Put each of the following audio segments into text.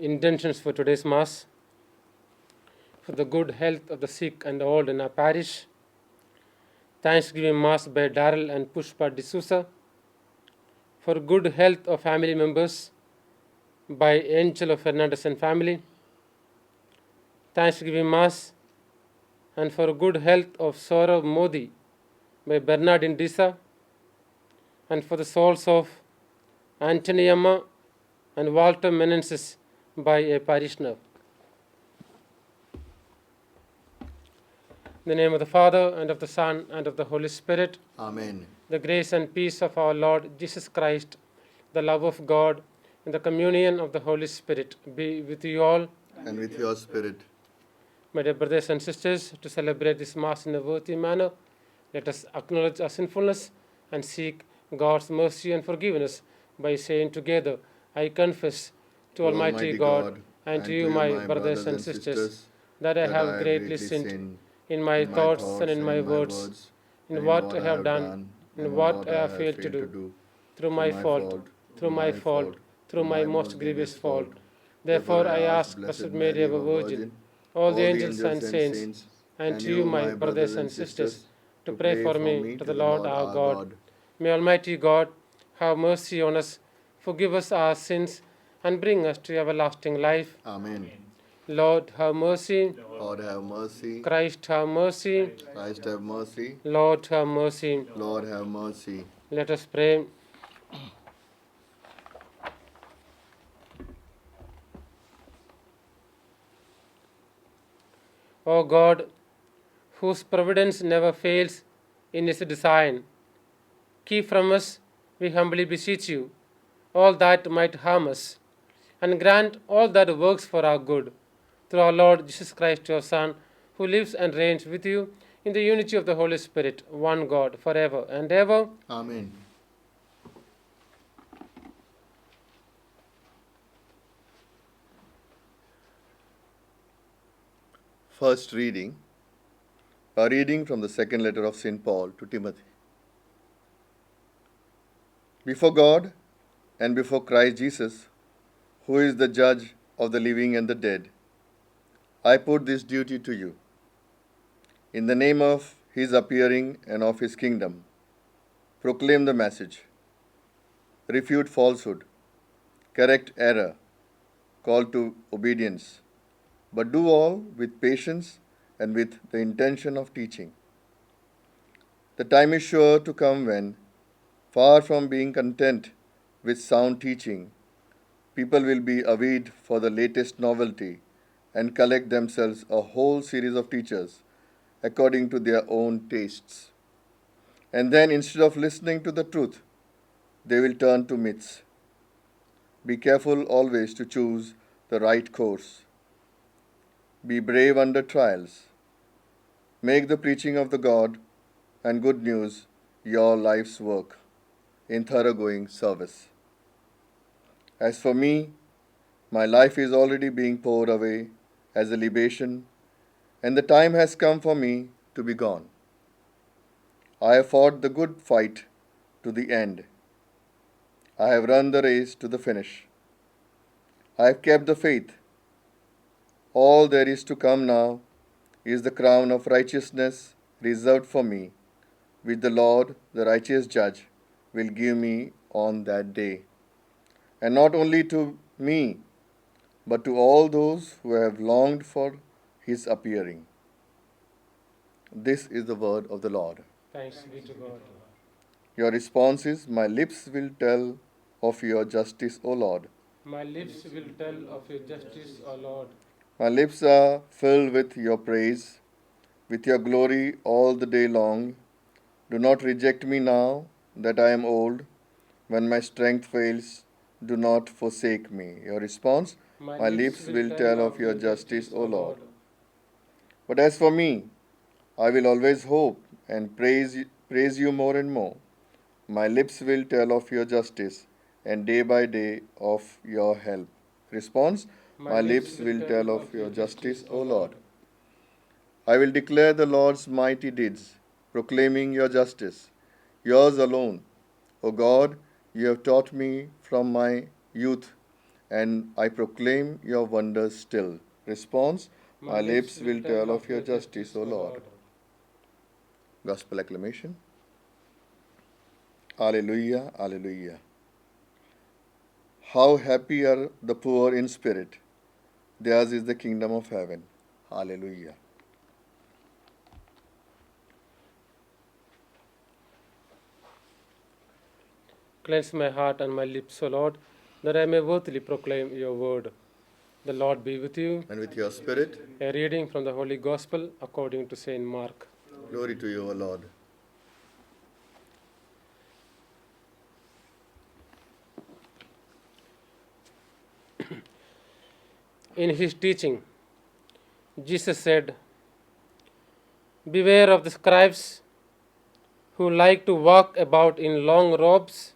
intentions for today's Mass: for the good health of the sick and the old in our parish. Thanksgiving Mass by Darrell and Pushpa D'Souza. For good health of family members by Angelo Fernandez and family. Thanksgiving Mass and for good health of Saurav Modi by Bernardine Disa, and for the souls of Anthony Amma and Walter Menensis by a parishioner. In the name of the Father, and of the Son, and of the Holy Spirit. Amen. The grace and peace of our Lord Jesus Christ, the love of God, and the communion of the Holy Spirit be with you all. And with your spirit. My dear brothers and sisters, to celebrate this Mass in a worthy manner, let us acknowledge our sinfulness and seek God's mercy and forgiveness by saying together, I confess to Almighty God and to you, my brothers and sisters, that I have greatly sinned in my thoughts and in my words, in what I have done, in what I have failed to do, through my fault, through my most grievous fault. Therefore I ask Blessed Mary, ever Virgin, all the angels and saints, and to you, my brothers and sisters, to pray for me to the Lord our God. May Almighty God have mercy on us, forgive us our sins, and bring us to everlasting life. Amen. Lord, have mercy. Lord, have mercy. Christ, have mercy. Christ, have mercy. Lord, have mercy. Lord, have mercy. Let us pray. O God, whose providence never fails in its design, keep from us, we humbly beseech you, all that might harm us, and grant all that works for our good, through our Lord Jesus Christ, your Son, who lives and reigns with you in the unity of the Holy Spirit, one God, forever and ever. Amen. First reading, a reading from the second letter of St. Paul to Timothy. Before God and before Christ Jesus, who is the judge of the living and the dead, I put this duty to you. In the name of his appearing and of his kingdom, proclaim the message, refute falsehood, correct error, call to obedience, but do all with patience and with the intention of teaching. The time is sure to come when, far from being content with sound teaching, people will be avid for the latest novelty and collect themselves a whole series of teachers according to their own tastes. And then, instead of listening to the truth, they will turn to myths. Be careful always to choose the right course. Be brave under trials. Make the preaching of the God and good news your life's work in thoroughgoing service. As for me, my life is already being poured away as a libation, and the time has come for me to be gone. I have fought the good fight to the end. I have run the race to the finish. I have kept the faith. All there is to come now is the crown of righteousness reserved for me, which the Lord, the righteous judge, will give me on that day. And not only to me, but to all those who have longed for his appearing. This is the word of the Lord. Thanks be to God. Your response is, my lips will tell of your justice, O Lord. My lips will tell of your justice, O Lord. My lips are filled with your praise, with your glory all the day long. Do not reject me now that I am old. When my strength fails, do not forsake me. Your response, my lips will tell of your justice, O Lord. But as for me, I will always hope and praise you more and more. My lips will tell of your justice, and day by day of your help. Response, my lips will tell of your justice, O Lord. I will declare the Lord's mighty deeds, proclaiming your justice. Yours alone, O God, you have taught me from my youth, and I proclaim your wonders still. Response: my lips will tell of your justice, O Lord. Gospel acclamation. Alleluia, alleluia. How happy are the poor in spirit. Theirs is the kingdom of heaven. Hallelujah. Cleanse my heart and my lips, O Lord, that I may worthily proclaim your word. The Lord be with you. And with your spirit, A reading from the Holy Gospel according to Saint Mark. glory to you, O Lord. In his teaching, Jesus said, "Beware of the scribes who like to walk about in long robes,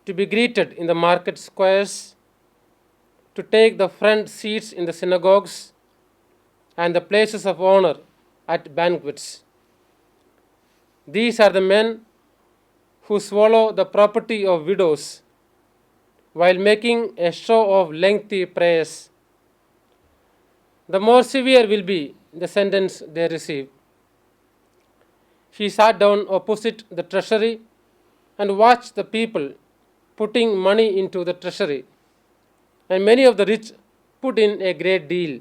to be greeted in the market squares, to take the front seats in the synagogues and the places of honor at banquets. These are the men who swallow the property of widows while making a show of lengthy prayers. The more severe will be the sentence they receive." He sat down opposite the treasury and watched the people putting money into the treasury, and many of the rich put in a great deal.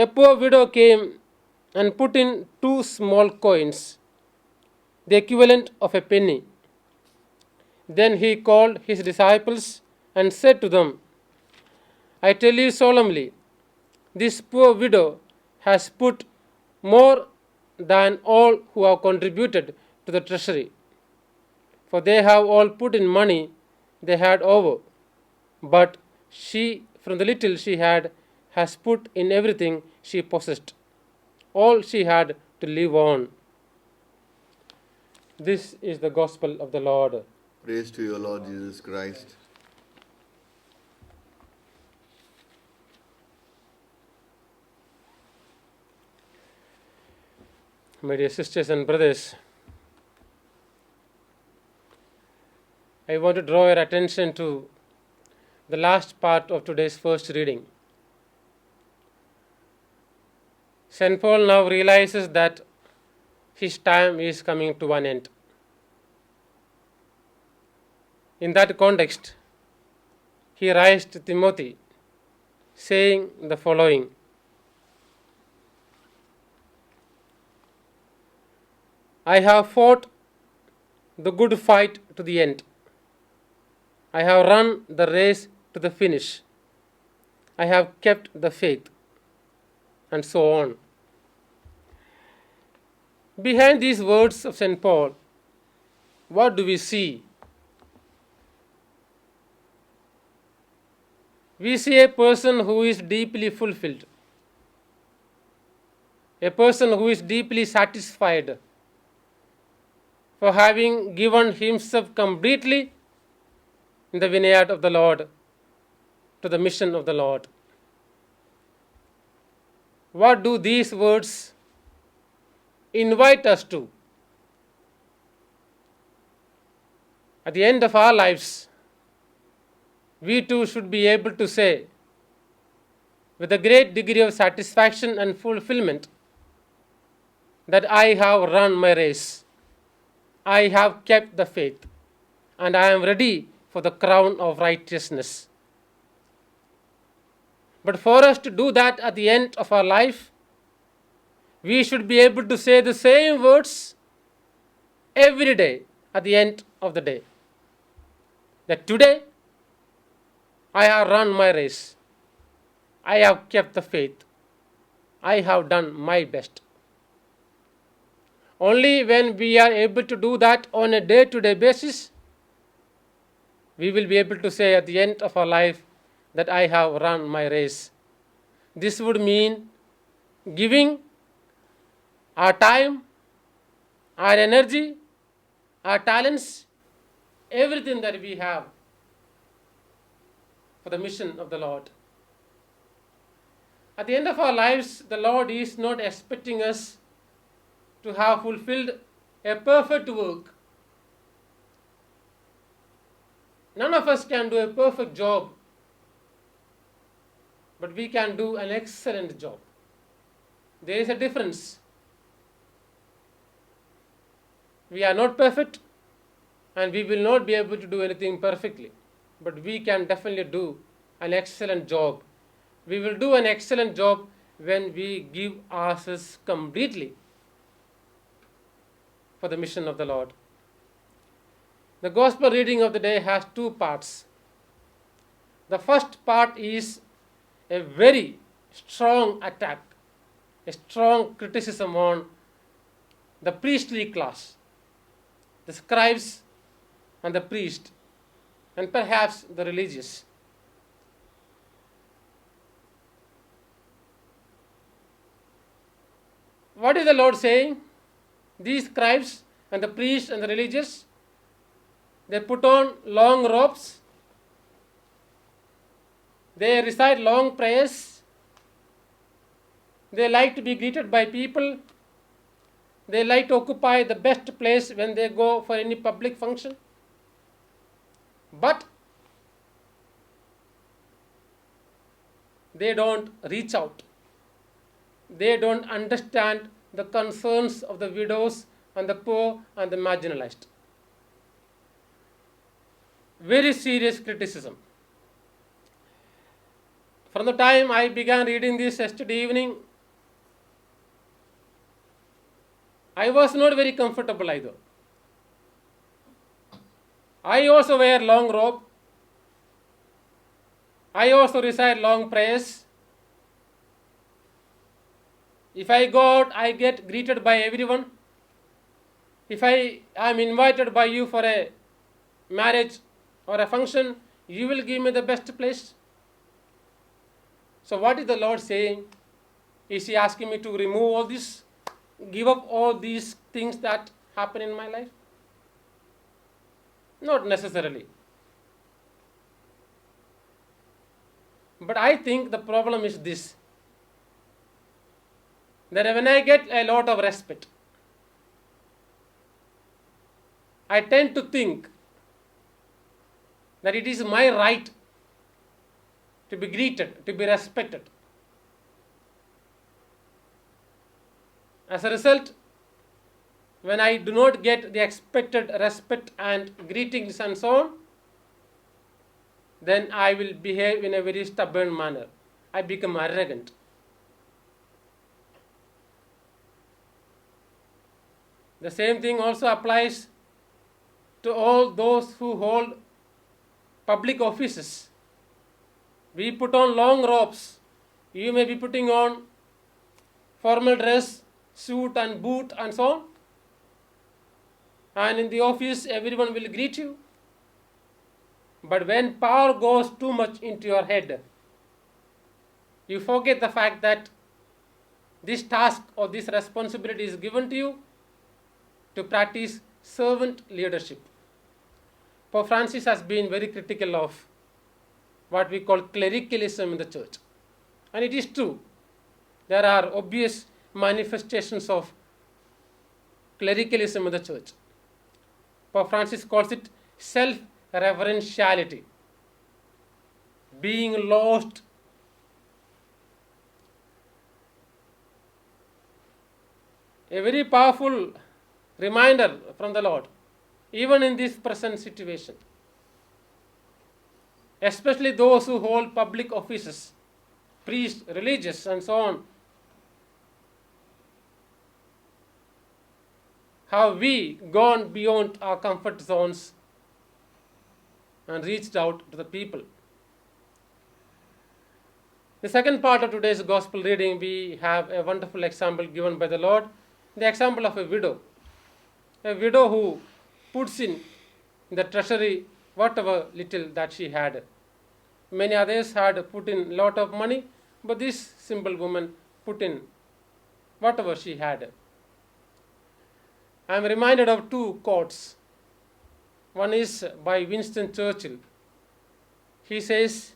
A poor widow came and put in 2 small coins, the equivalent of a penny. Then he called his disciples and said to them, "I tell you solemnly, this poor widow has put more than all who have contributed to the treasury. For they have all put in money they had over, but she, from the little she had, has put in everything she possessed, all she had to live on." This is the gospel of the Lord. Praise to you, Lord Jesus Christ. My dear sisters and brothers, I want to draw your attention to the last part of today's first reading. St. Paul now realizes that his time is coming to an end. In that context, he writes to Timothy, saying the following: "I have fought the good fight to the end. I have run the race to the finish. I have kept the faith," and so on. Behind these words of St. Paul, what do we see? We see a person who is deeply fulfilled, a person who is deeply satisfied for having given himself completely in the vineyard of the Lord, to the mission of the Lord. What do these words invite us to? At the end of our lives, we too should be able to say, with a great degree of satisfaction and fulfillment, that I have run my race, I have kept the faith, and I am ready for the crown of righteousness. But for us to do that at the end of our life, we should be able to say the same words every day at the end of the day. That today, I have run my race, I have kept the faith, I have done my best. Only when we are able to do that on a day-to-day basis, we will be able to say at the end of our life that I have run my race. This would mean giving our time, our energy, our talents, everything that we have for the mission of the Lord. At the end of our lives, the Lord is not expecting us to have fulfilled a perfect work. None of us can do a perfect job, but we can do an excellent job. There is a difference. We are not perfect, and we will not be able to do anything perfectly, but we can definitely do an excellent job. We will do an excellent job when we give ourselves completely for the mission of the Lord. The gospel reading of the day has two parts. The first part is a very strong attack, a strong criticism on the priestly class, the scribes and the priest, and perhaps the religious. What is the Lord saying? These scribes and the priests and the religious, they put on long robes, they recite long prayers, they like to be greeted by people, they like to occupy the best place when they go for any public function. But they don't reach out. They don't understand the concerns of the widows and the poor and the marginalized. Very serious criticism. From the time I began reading this yesterday evening, I was not very comfortable either. I also wear long robe. I also recite long prayers. If I go out, I get greeted by everyone. If I am invited by you for a marriage or a function, you will give me the best place. So what is the Lord saying? Is He asking me to remove all this, give up all these things that happen in my life? Not necessarily. But I think the problem is this, that when I get a lot of respect, I tend to think that it is my right to be greeted, to be respected. As a result, when I do not get the expected respect and greetings and so on, then I will behave in a very stubborn manner. I become arrogant. The same thing also applies to all those who hold public offices. We put on long robes. You may be putting on formal dress, suit and boot and so on. And in the office, everyone will greet you. But when power goes too much into your head, you forget the fact that this task or this responsibility is given to you to practice servant leadership. Pope Francis has been very critical of what we call clericalism in the church. And it is true. There are obvious manifestations of clericalism in the church. Pope Francis calls it self-reverentiality, being lost. A very powerful reminder from the Lord, even in this present situation. Especially those who hold public offices, priests, religious, and so on. Have we gone beyond our comfort zones and reached out to the people? The second part of today's gospel reading, we have a wonderful example given by the Lord, the example of a widow who puts in the treasury whatever little that she had. Many others had put in a lot of money, but this simple woman put in whatever she had. I am reminded of two quotes. One is by Winston Churchill. He says,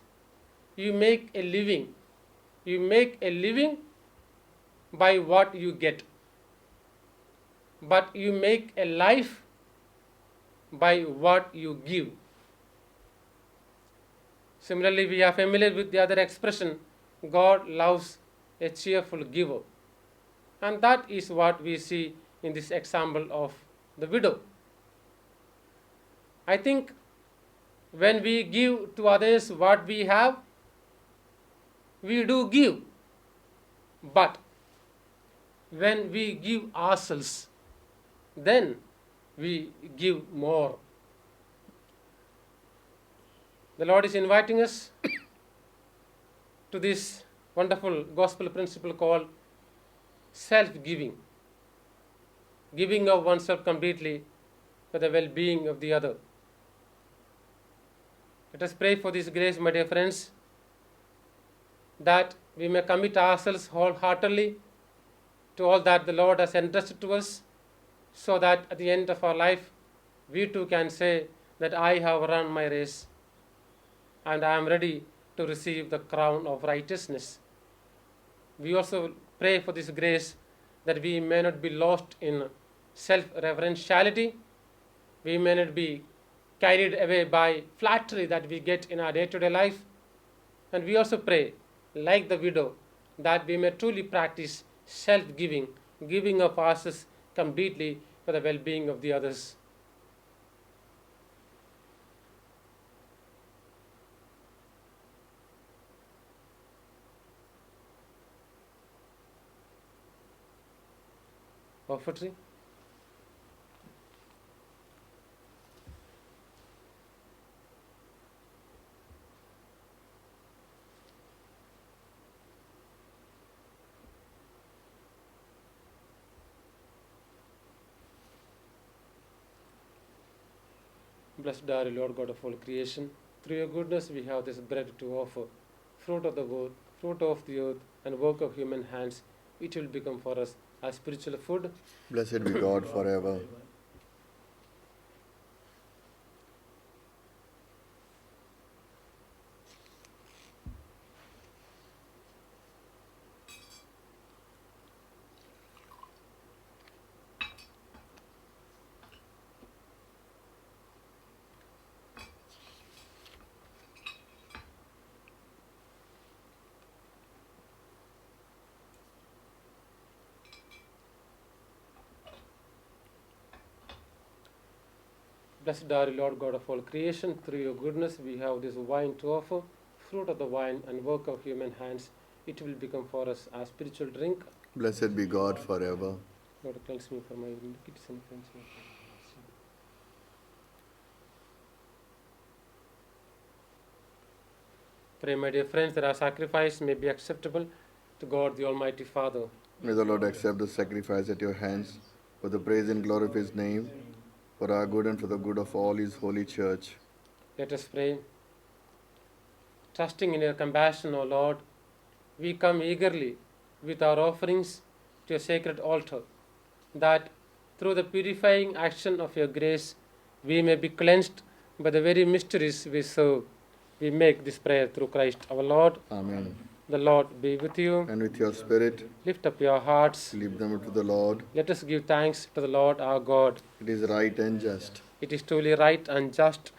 you make a living by what you get, but you make a life by what you give. Similarly, we are familiar with the other expression, God loves a cheerful giver. And that is what we see in this example of the widow. I think when we give to others what we have, we do give. But when we give ourselves, then we give more. The Lord is inviting us to this wonderful gospel principle called self-giving, giving of oneself completely for the well-being of the other. Let us pray for this grace, my dear friends, that we may commit ourselves wholeheartedly to all that the Lord has entrusted to us, so that at the end of our life, we too can say that I have run my race and I am ready to receive the crown of righteousness. We also pray for this grace that we may not be lost in self-reverentiality. We may not be carried away by flattery that we get in our day-to-day life. And we also pray, like the widow, that we may truly practice self-giving, giving of ourselves completely for the well-being of the others. Offertory. Blessed are you, Lord God of all creation. Through your goodness we have this bread to offer, fruit of the earth, and work of human hands, which will become for us our spiritual food. Blessed be God forever. Blessed are you, Lord God of all creation. Through your goodness we have this wine to offer, fruit of the vine and work of human hands. It will become for us our spiritual drink. Blessed be God forever. Lord, cleanse me from my iniquities and cleanse me. Pray, my dear friends, that our sacrifice may be acceptable to God the Almighty Father. May the Lord accept the sacrifice at your hands for the praise and glory of his name, for our good and for the good of all his holy church. Let us pray. Trusting in your compassion, O Lord, we come eagerly with our offerings to your sacred altar, that through the purifying action of your grace we may be cleansed by the very mysteries we serve. We make this prayer through Christ our Lord. Amen. The Lord be with you. And with your spirit, Lift up your hearts. leave them to the Lord. Let us give thanks to the Lord our God. It is right and just. It is truly right and just,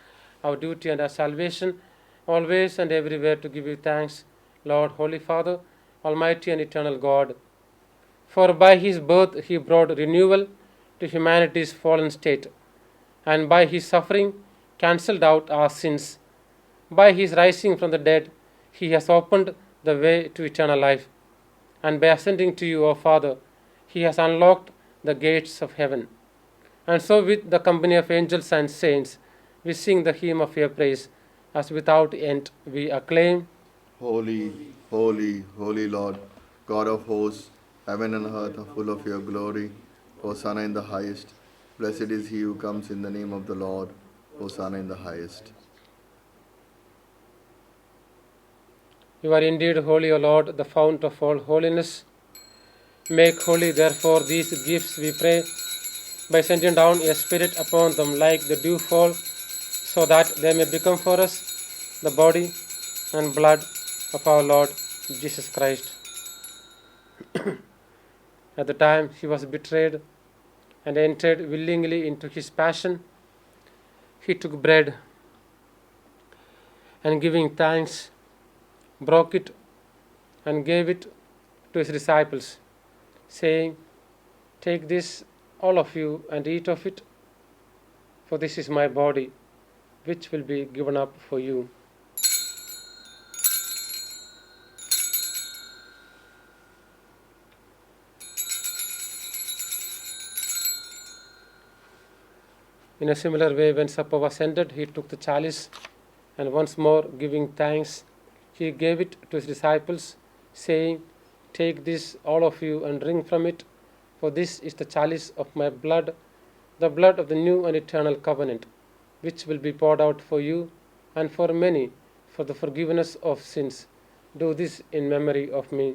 our duty and our salvation, always and everywhere to give you thanks, Lord, Holy Father, Almighty and eternal God. For by his birth he brought renewal to humanity's fallen state, and by his suffering cancelled out our sins. By his rising from the dead, he has opened the way to eternal life, and by ascending to you, O Father, he has unlocked the gates of heaven. And so with the company of angels and saints, we sing the hymn of your praise, as without end we acclaim, Holy, holy, holy Lord, God of hosts, heaven and earth are full of your glory. Hosanna in the highest. Blessed is he who comes in the name of the Lord. Hosanna in the highest. You are indeed holy, O Lord, the fount of all holiness. Make holy, therefore, these gifts, we pray, by sending down your Spirit upon them like the dewfall, so that they may become for us the body and blood of our Lord Jesus Christ. At the time he was betrayed and entered willingly into his passion, he took bread, and giving thanks, broke it and gave it to his disciples, saying, "Take this, all of you, and eat of it, for this is my body, which will be given up for you." In a similar way, when supper was ended, he took the chalice, and once more giving thanks, he gave it to his disciples, saying, "Take this, all of you, and drink from it, for this is the chalice of my blood, the blood of the new and eternal covenant, which will be poured out for you and for many for the forgiveness of sins. Do this in memory of me."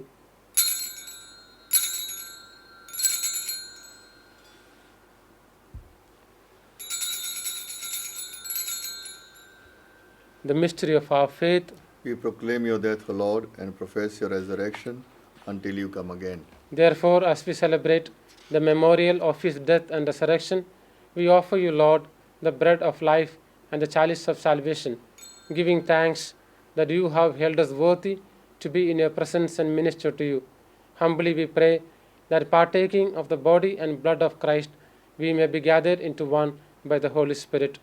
The mystery of our faith. We proclaim your death, O Lord, and profess your resurrection until you come again. Therefore, as we celebrate the memorial of his death and resurrection, we offer you, Lord, the bread of life and the chalice of salvation, giving thanks that you have held us worthy to be in your presence and minister to you. Humbly we pray that partaking of the body and blood of Christ, we may be gathered into one by the Holy Spirit.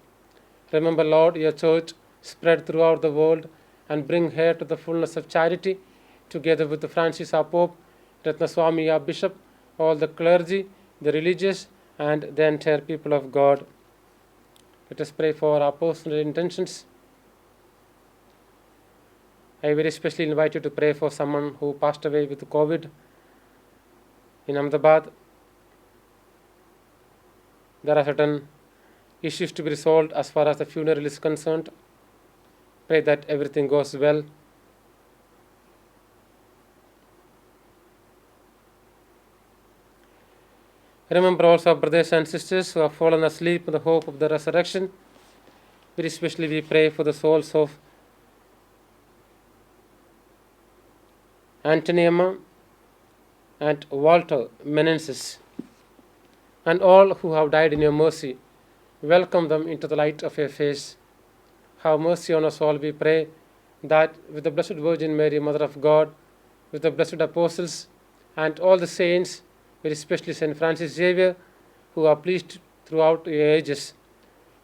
Remember, Lord, your church spread throughout the world, and bring her to the fullness of charity, together with Francis our Pope, Ratnaswami our Bishop, all the clergy, the religious, and the entire people of God. Let us pray for our personal intentions. I very especially invite you to pray for someone who passed away with COVID in Ahmedabad. There are certain issues to be resolved as far as the funeral is concerned. Pray that everything goes well. Remember also our brothers and sisters who have fallen asleep in the hope of the resurrection. Very especially we pray for the souls of Anthony Emma and Walter Menensis, and all who have died in your mercy. Welcome them into the light of your face. Have mercy on us all, we pray, that with the Blessed Virgin Mary, Mother of God, with the blessed apostles, and all the saints, very especially St. Francis Xavier, who are pleased throughout your ages,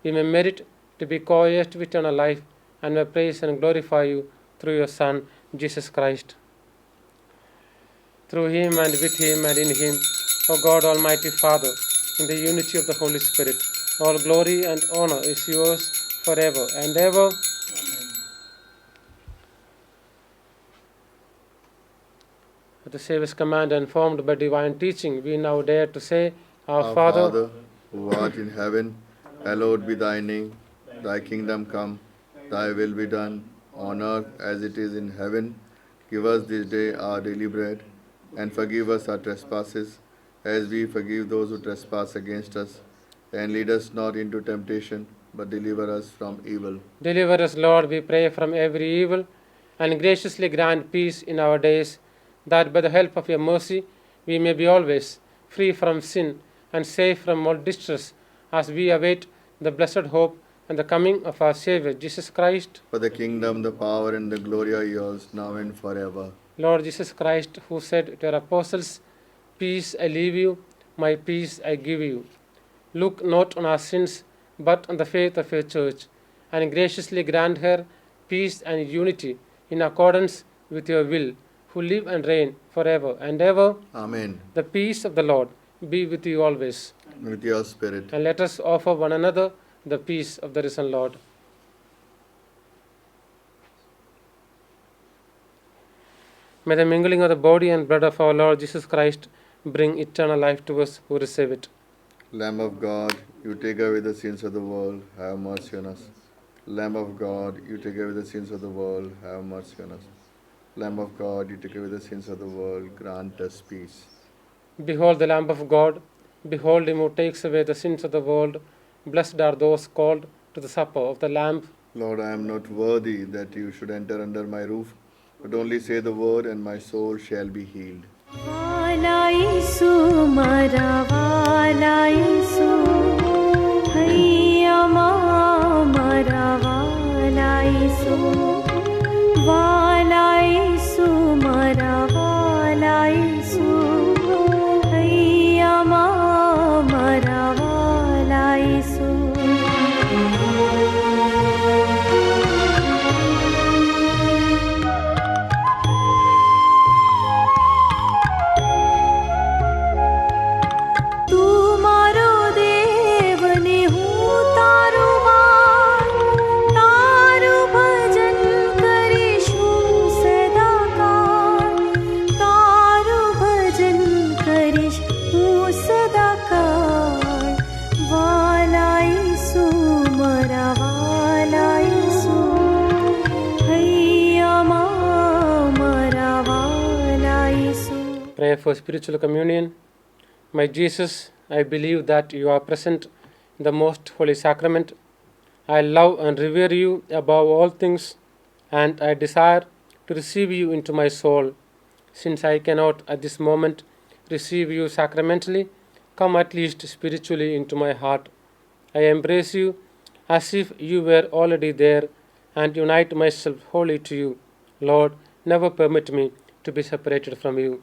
we may merit to be co-heirs to eternal life, and may praise and glorify you through your Son, Jesus Christ. Through him and with him and in him, O God, Almighty Father, in the unity of the Holy Spirit, all glory and honor is yours forever and ever. Amen. At the Saviour's command and formed by divine teaching, we now dare to say, Our Father, who art in heaven, hallowed be thy name. Thy kingdom come, thy will be done, on earth as it is in heaven. Give us this day our daily bread, and forgive us our trespasses, as we forgive those who trespass against us. And lead us not into temptation, but deliver us from evil. Deliver us, Lord, we pray, from every evil, and graciously grant peace in our days, that by the help of your mercy we may be always free from sin and safe from all distress, as we await the blessed hope and the coming of our Saviour, Jesus Christ. For the kingdom, the power, and the glory are yours, now and forever. Lord Jesus Christ, who said to your apostles, "Peace I leave you, my peace I give you," look not on our sins, but on the faith of your church, and graciously grant her peace and unity in accordance with your will, who live and reign forever and ever. Amen. The peace of the Lord be with you always. And with your spirit. And let us offer one another the peace of the risen Lord. May the mingling of the body and blood of our Lord Jesus Christ bring eternal life to us who receive it. Lamb of God, you take away the sins of the world, have mercy on us. Lamb of God, you take away the sins of the world, have mercy on us. Lamb of God, you take away the sins of the world, grant us peace. Behold the Lamb of God, behold him who takes away the sins of the world. Blessed are those called to the supper of the Lamb. Lord, I am not worthy that you should enter under my roof, but only say the word, and my soul shall be healed. Vala Yesu, mara vala Yesu, hayya ma mara vala Yesu. Pray for spiritual communion. My Jesus, I believe that you are present in the most holy sacrament. I love and revere you above all things, and I desire to receive you into my soul. Since I cannot at this moment receive you sacramentally, come at least spiritually into my heart. I embrace you as if you were already there and unite myself wholly to you. Lord, never permit me to be separated from you.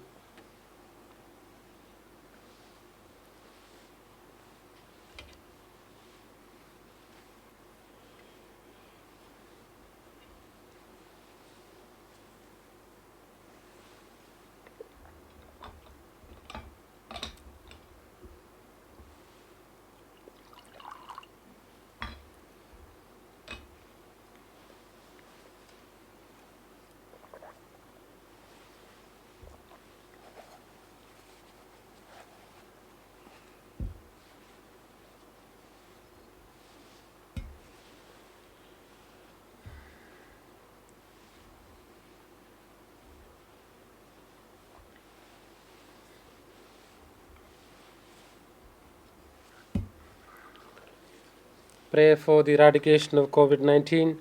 Pray for the eradication of COVID-19.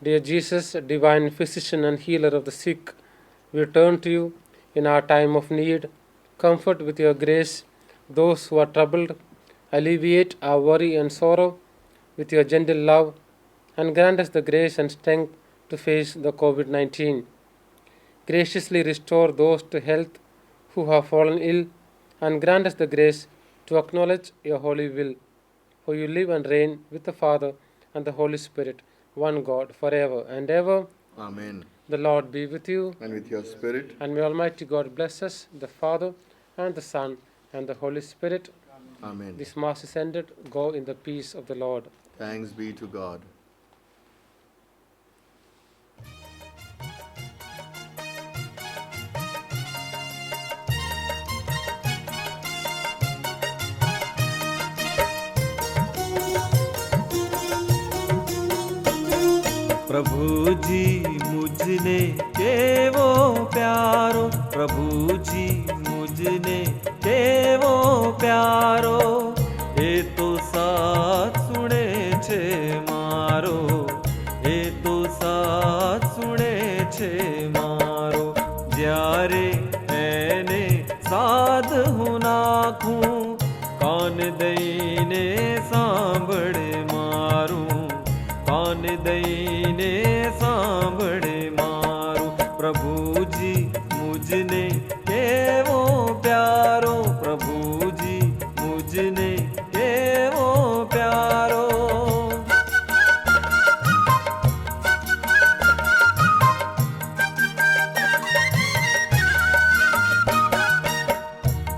Dear Jesus, divine physician and healer of the sick, we turn to you in our time of need. Comfort with your grace those who are troubled. Alleviate our worry and sorrow with your gentle love, and grant us the grace and strength to face the COVID-19. Graciously restore those to health who have fallen ill, and grant us the grace to acknowledge your holy will. For you live and reign with the Father and the Holy Spirit, one God, forever and ever. Amen. The Lord be with you, And with your spirit. and may Almighty God bless us, the Father, and the Son, and the Holy Spirit. Amen. This Mass is ended. Go in the peace of the Lord. Thanks be to God. प्रभु जी मुझने केवो प्यारो, प्रभु जी मुझने केवो प्यारो, ए तो साथ सुने छे मारो, ए तो साथ सुने छे मारो, ज्यारे एने साध हूँ नाखूं, कान दईने सांभळे मारूं, कान दईने सांभळे मारूं, प्रभु जी मुझने केवो प्यारो, प्रभु जी मुझने केवो प्यारो।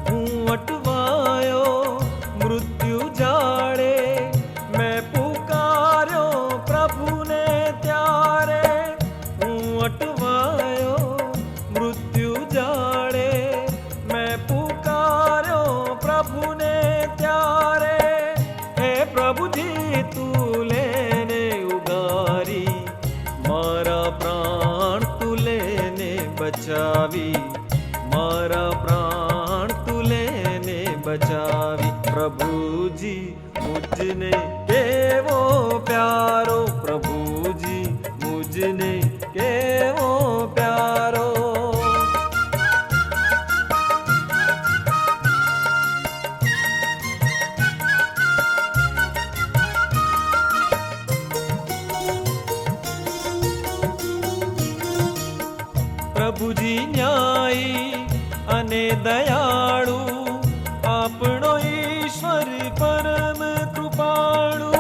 हूँ अटवायो मृत्यु जाड़े, मैं पुकार्यो प्रभु ने त्यारे, हूँ अटवायो मृत्यु जाड़े, मैं पुकार्यो प्रभु ने त्यारे, हे प्रभु जी तू लेने उगारी, मारा प्राण तू लेने बचावी, मारा प्राण तू लेने बचावी, प्रभु जी मुझने केवो प्यारो, प्रभु जी मुझने केवो प्यारो। प्रभु जी न्यायी अने दयाळु, आपणो ईश्वर परम कृपाळु,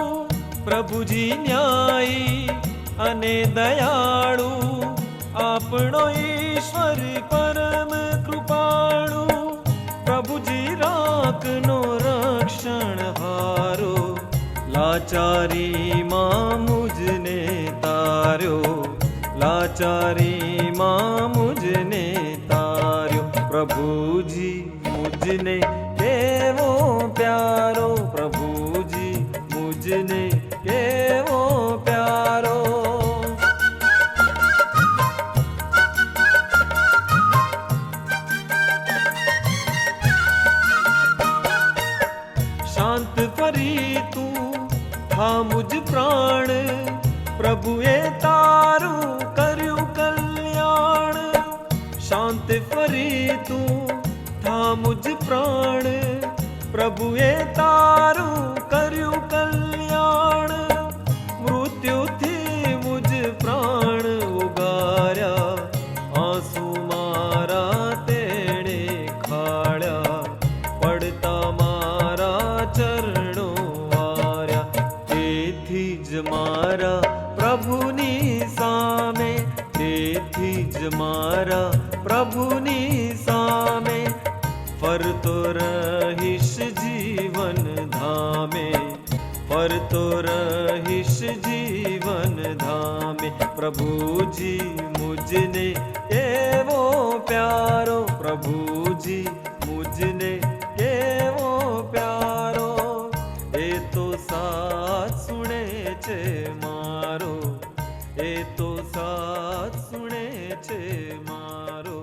प्रभु जी न्यायी अने दयाळु, आपणो ईश्वर परम कृपाळु, प्रभु जी राखनो रक्षण हारो, लाचारी मां मुझने तार्यो, लाचारी मां मुझने तार्यो, प्रभु जी मुझने केवो प्यारो, प्रभु जी मुझने केवो प्यारो। મુજ પ્રાણ પ્રભુએ તારું કર્યું કલ્યાણ શાંત ફરી તું થા મુજ પ્રાણ પ્રભુએ તારું કર્યું કલ્યાણ મૃત્યુથી મુજ પ્રાણ ઉગાર્યા આંસુ મારા તેણે ખાળ્યા પડતા મારા ચરણો વાર્યા તેથી જ મારા પ્રભુની સામે તેથી જ મારા પ્રભુની સામે ફરતો રહીશ જીવન ધામે ફરતો રહીશ જીવન ધામે પ્રભુજી મુજને એવો પ્યારો પ્રભુજી મુજને કેવો પ્યારો એ તો સાથ સુણે છે મારો એ તો સાથ સુણે છે મારો